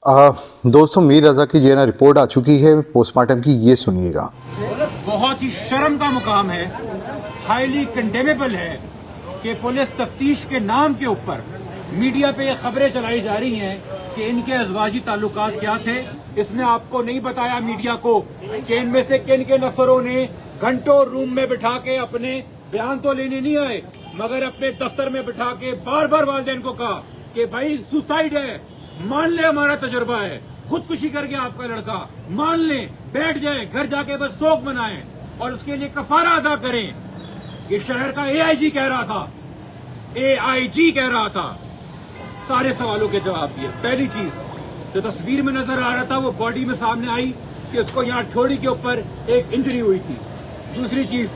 दोस्तों मीर रजा की जो है ना रिपोर्ट आ चुकी है पोस्टमार्टम की, ये सुनिएगा। बहुत ही शर्म का मुकाम है, हाईली कंडेमेबल है कि पुलिस तफ्तीश के नाम के ऊपर मीडिया पे ये खबरें चलाई जा रही हैं कि इनके अज़वाजी ताल्लुकात क्या थे। इसने आपको नहीं बताया मीडिया को कि इनमें से किन किन अफसरों ने घंटों रूम में बिठा के अपने बयान तो लेने नहीं आए मगर अपने दफ्तर में बिठा के बार बार वालिदैन को कहा कि भाई सुसाइड है, मान ले हमारा तजुर्बा है, खुदकुशी कर गया आपका लड़का, मान ले, बैठ जाए, घर जाके बस शोक मनाएं और उसके लिए कफारा अदा करें। ये शहर का एआईजी कह रहा था, एआईजी कह रहा था। सारे सवालों के जवाब दिए। पहली चीज जो तस्वीर में नजर आ रहा था वो बॉडी में सामने आई कि उसको यहाँ ठोड़ी के ऊपर एक इंजरी हुई थी। दूसरी चीज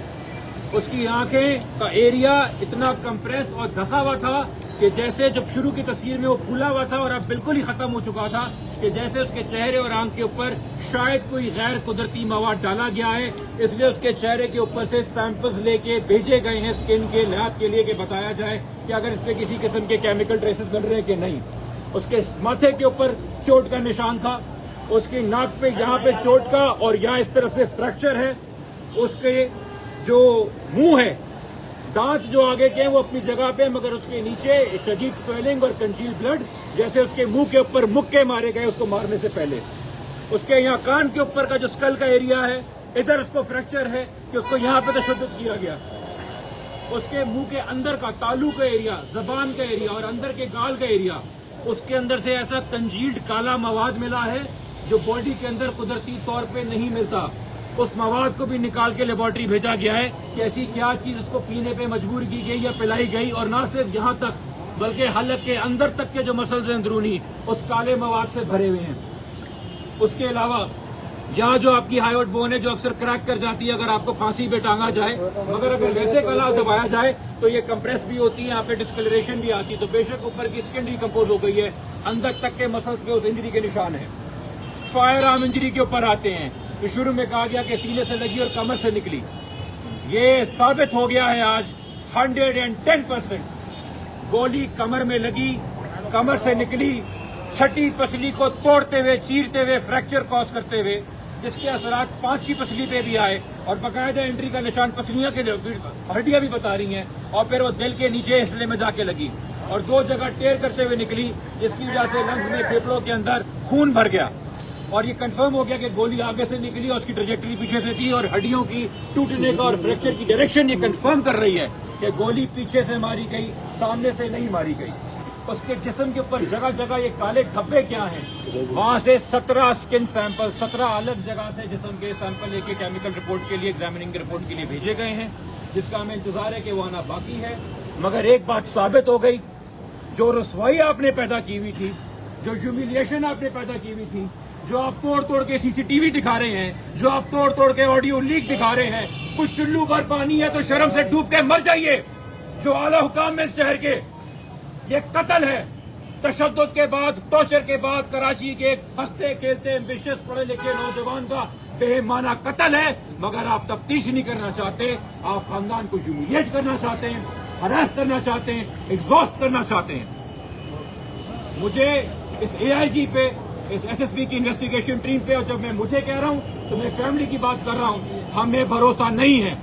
उसकी आंखें का एरिया इतना कंप्रेस और धसा हुआ था कि जैसे जब शुरू की तस्वीर में वो फूला हुआ था और अब बिल्कुल ही खत्म हो चुका था कि जैसे उसके चेहरे और आंख के ऊपर शायद कोई गैर कुदरती मवाद डाला गया है। इसलिए उसके चेहरे के ऊपर से सैंपल्स लेके भेजे गए हैं स्किन के लैब के लिए कि बताया जाए कि अगर इसमें किसी किस्म के केमिकल ट्रेसेस मिल रहे हैं कि नहीं। उसके माथे के ऊपर चोट का निशान था, उसकी नाक पे यहाँ पे चोट का और यहाँ इस तरफ से फ्रैक्चर है। उसके जो मुंह है, दांत जो आगे के हैं वो अपनी जगह पे, मगर उसके नीचे शदीद स्वेलिंग और कंजील ब्लड, जैसे उसके मुंह के ऊपर मुक्के मारे गए उसको मारने से पहले। उसके यहाँ कान के ऊपर का जो स्कल का एरिया है, इधर उसको फ्रैक्चर है कि उसको यहाँ पे तशद्दुद किया गया। उसके मुंह के अंदर का तालू का एरिया, जबान का एरिया और अंदर के गाल का एरिया, उसके अंदर से ऐसा कंजील्ड काला मवाद मिला है जो बॉडी के अंदर कुदरती तौर पे नहीं मिलता। उस मवाद को भी निकाल के लेबोरेटरी भेजा गया है कि ऐसी क्या चीज उसको पीने पे मजबूर की गई या पिलाई गई। और ना सिर्फ यहाँ तक बल्कि हलक के अंदर तक के जो मसल्स हैं अंदरूनी, उस काले मवाद से भरे हुए हैं। उसके अलावा यहाँ जो आपकी हाइट बोन है जो अक्सर क्रैक कर जाती है अगर आपको फांसी पे टांगा जाए, मगर अगर वैसे कला दबाया जाए तो ये कंप्रेस भी होती है, यहाँ पे डिस्कलरेशन भी आती है। तो बेशक ऊपर की स्किन डिकम्पोज हो गई है, अंदर तक के मसल्स पे उस इंजरी के निशान है। फायर आर्म इंजरी के ऊपर आते हैं तो शुरू में कहा गया कि सीने से लगी और कमर से निकली। ये साबित हो गया है आज 110% गोली कमर में लगी, कमर से निकली, छठी पसली को तोड़ते हुए, चीरते हुए, फ्रैक्चर कॉज करते हुए, जिसके असरात 5वीं पसली पे भी आए और बाकायदा एंट्री का निशान पसलियां के हड्डियां भी बता रही हैं। और फिर वो दिल के नीचे हिस्से में जाके लगी और 2 जगह टेर करते हुए निकली, जिसकी वजह से लंग्स में, फेफड़ों के अंदर खून भर गया। और ये कंफर्म हो गया कि गोली आगे से निकली और उसकी ट्रैजेक्टरी पीछे से थी और हड्डियों की टूटने का और फ्रैक्चर की डायरेक्शन ये कंफर्म कर रही है कि गोली पीछे से मारी गई, सामने से नहीं मारी गई। उसके जिस्म के ऊपर जगह जगह ये काले धब्बे क्या हैं, वहां से 17 स्किन सैंपल, 17 अलग जगह से जिस्म के सैंपल लेके केमिकल रिपोर्ट के लिए, एग्जामिनिंग रिपोर्ट के लिए भेजे गए हैं, जिसका हमें इंतजार है कि वो आना बाकी है। मगर एक बात साबित हो गई, जो रसवाई आपने पैदा की हुई थी, जो ह्यूमिलिएशन आपने पैदा की हुई थी, जो आप तोड़ तोड़ के सीसीटीवी दिखा रहे हैं, जो आप तोड़ तोड़ के ऑडियो लीक दिखा रहे हैं, कुछ चुल्लू भर पानी है तो शर्म से डूब के मर जाइए। जो आला हुकाम में शहर के, ये कत्ल है, तशद्दुद के बाद, टॉर्चर के बाद कराची के एक हंसते खेलते एम्बिशियस पढ़े लिखे नौजवान का बेमाना कत्ल है। मगर आप तफ्तीश नहीं करना चाहते, आप खानदान को ह्यूमिलिएट करना चाहते हैं, हरास करना चाहते हैं, एग्जॉस्ट करना चाहते हैं। मुझे इस एआईजी पे, इस एसएसबी की इन्वेस्टिगेशन टीम पे, और जब मैं मुझे कह रहा हूं तो मैं फैमिली की बात कर रहा हूं, हमें भरोसा नहीं है।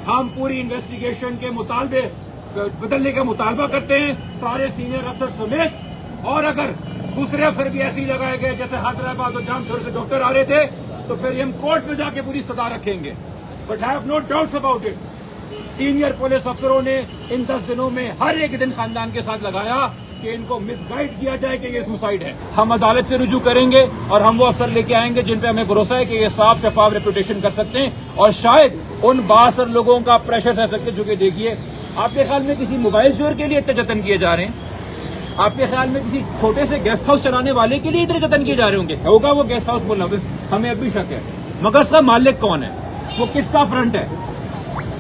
हम पूरी इन्वेस्टिगेशन के मुतालबे बदलने का मुतालबा करते हैं, सारे सीनियर अफसर समेत। और अगर दूसरे अफसर भी ऐसे ही लगाए गए जैसे हैदराबाद और जामशोर से डॉक्टर आ रहे थे तो फिर हम कोर्ट में जाके पूरी सदा रखेंगे। But have no doubts about it, senior police अफसरों ने इन 10 दिनों में हर एक दिन खानदान के साथ लगाया कि इनको मिसगाइड किया जाए कि ये सुसाइड है। हम अदालत से रुजू करेंगे और हम वो अफसर लेके आएंगे जिन पे हमें भरोसा है कि ये साफ शफाफ रेपुटेशन कर सकते हैं और शायद उन 62 लोगों का प्रेशर सह सकते हैं। जो कि देखिए, आपके ख्याल में किसी मोबाइल चोर के लिए इतने जतन किए जा रहे हैं? आपके ख्याल में किसी छोटे से गेस्ट हाउस चलाने वाले के लिए इतने जतन किए जा रहे होंगे? होगा वो गेस्ट हाउस मुलविस, हमें अब भी शक है। मगर उसका मालिक कौन है, वो किसका फ्रंट है?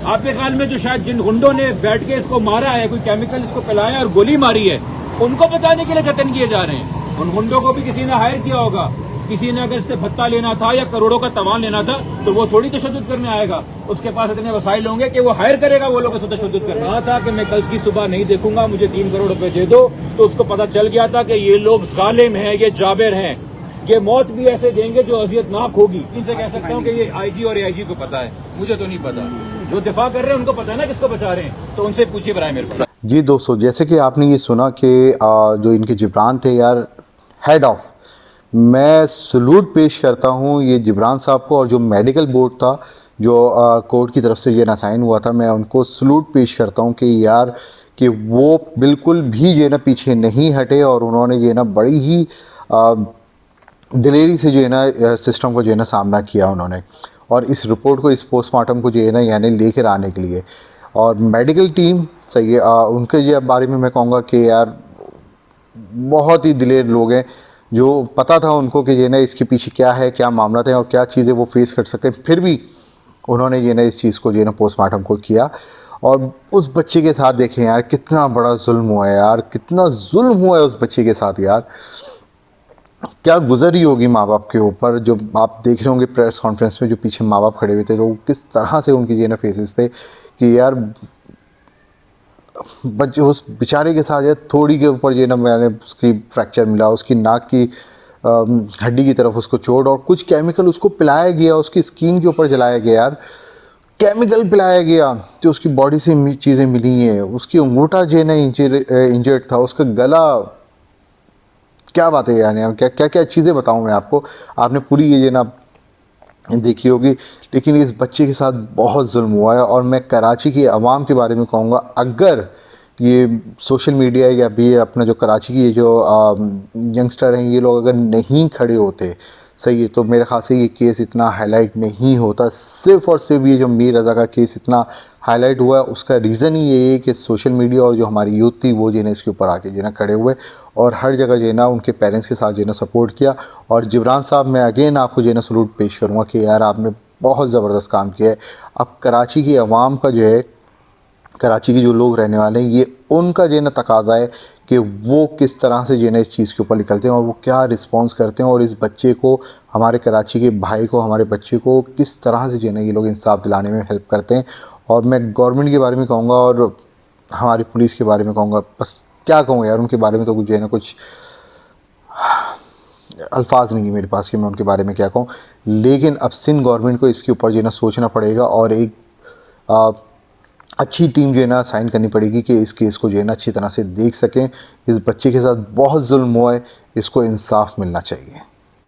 आपके ख्याल में जो शायद जिन गुंडों ने बैठ के इसको मारा है, कोई केमिकल इसको पिलाया और गोली मारी है, उनको बचाने के लिए जतन किए जा रहे हैं? उन गुंडों को भी किसी ने हायर किया होगा। किसी ने अगर इससे भत्ता लेना था या करोड़ों का तवान लेना था तो वो थोड़ी तशद्दुद करने आएगा। उसके पास इतने वसाइल होंगे कि वो हायर करेगा वो लोग तशद्दुद कर रहा था कि मैं कल की सुबह नहीं देखूंगा, मुझे 3 करोड़ रुपए दे दो। तो उसको पता चल गया था कि ये लोग जालिम हैं, ये जाबिर हैं, ये मौत भी ऐसे देंगे जो अजियतनाक होगी। इनसे कह सकता हूँ कि ये आईजी और एआईजी को पता है, मुझे तो नहीं पता। जो दिफा कर रहे हैं उनको पता है ना किसको बचा रहे हैं, तो उनसे पूछिए बराए मेरे को। जी दोस्तों, जैसे कि आपने ये सुना कि जो इनके जिब्रान थे यार, हेड ऑफ, मैं सलूट पेश करता हूँ ये जिब्रान साहब को, और जो मेडिकल बोर्ड था जो कोर्ट की तरफ से ये नासाइन हुआ था, मैं उनको सलूट पेश करता हूँ कि यार कि वो बिल्कुल भी ये ना पीछे नहीं हटे, और उन्होंने ये ना बड़ी ही दिलेरी से जो है ना सिस्टम को जो है ना सामना किया उन्होंने, और इस रिपोर्ट को, इस पोस्टमार्टम को जो है ना यानी लेकर आने के लिए। और मेडिकल टीम सही है, उनके ये बारे में मैं कहूँगा कि यार बहुत ही दिलेर लोग हैं, जो पता था उनको कि ये ना इसके पीछे क्या है, क्या मामला है और क्या चीज़ें वो फेस कर सकते हैं, फिर भी उन्होंने ये ना इस चीज़ को जो है ना पोस्टमार्टम को किया। और उस बच्चे के साथ देखें यार कितना बड़ा जुल्म हुआ है यार, कितना जुल्म हुआ है उस बच्चे के साथ यार, क्या गुजरी होगी माँ बाप के ऊपर। जो आप देख रहे होंगे प्रेस कॉन्फ्रेंस में जो पीछे माँ बाप खड़े हुए थे, तो किस तरह से उनके ये ना फेसेस थे कि यार बच्चे उस बेचारे के साथ यार थोड़ी के ऊपर ये ना मैंने उसकी फ्रैक्चर मिला, उसकी नाक की हड्डी की तरफ उसको चोट, और कुछ केमिकल उसको पिलाया गया, उसकी स्किन के ऊपर जलाया गया यार, केमिकल पिलाया गया जो उसकी बॉडी से चीज़ें मिली हैं, उसकी अंगूठा जो है ना इंजर्ड था, उसका गला, क्या बात है यानी क्या क्या क्या चीज़ें बताऊँ मैं आपको, आपने पूरी ये ना देखी होगी। लेकिन इस बच्चे के साथ बहुत जुल्म हुआ है, और मैं कराची की आवाम के बारे में कहूँगा, अगर ये सोशल मीडिया या भी अपना जो कराची की जो यंगस्टर हैं ये लोग अगर नहीं खड़े होते सही है, तो मेरे ख्याल से ये केस इतना हाईलाइट नहीं होता। सिर्फ़ और सिर्फ ये जो मीर रज़ा का केस इतना हाईलाइट हुआ है, उसका रीज़न ही ये है कि सोशल मीडिया और जो हमारी यूथ थी वो जो है ना इसके ऊपर आके जो है ना खड़े हुए, और हर जगह जो है ना उनके पेरेंट्स के साथ जो है ना सपोर्ट किया। और जिब्रान साहब, मैं अगेन आपको जो है ना सलूट पेश करूँगा कि यार आपने बहुत ज़बरदस्त काम किया है। अब कराची की आवाम का जो है, कराची के जो लोग रहने वाले हैं, ये उनका जो है ना तकाज़ा है कि वो किस तरह से जो है ना इस चीज़ के ऊपर निकलते हैं, और वो क्या रिस्पांस करते हैं, और इस बच्चे को, हमारे कराची के भाई को, हमारे बच्चे को किस तरह से जो है ना ये लोग इंसाफ दिलाने में हेल्प करते हैं। और मैं गवर्नमेंट के बारे में कहूँगा और हमारी पुलिस के बारे में कहूँगा, बस क्या कहूँ यार, उनके बारे में तो कुछ जो है ना कुछ अल्फाज नहीं है मेरे पास कि मैं उनके बारे में क्या कहूँ। लेकिन अब सिंध गवर्नमेंट को इसके ऊपर जो है ना सोचना पड़ेगा, और एक अच्छी टीम जो है ना साइन करनी पड़ेगी कि इस केस को जो है ना अच्छी तरह से देख सकें। इस बच्चे के साथ बहुत जुल्म हुआ है, इसको इंसाफ मिलना चाहिए।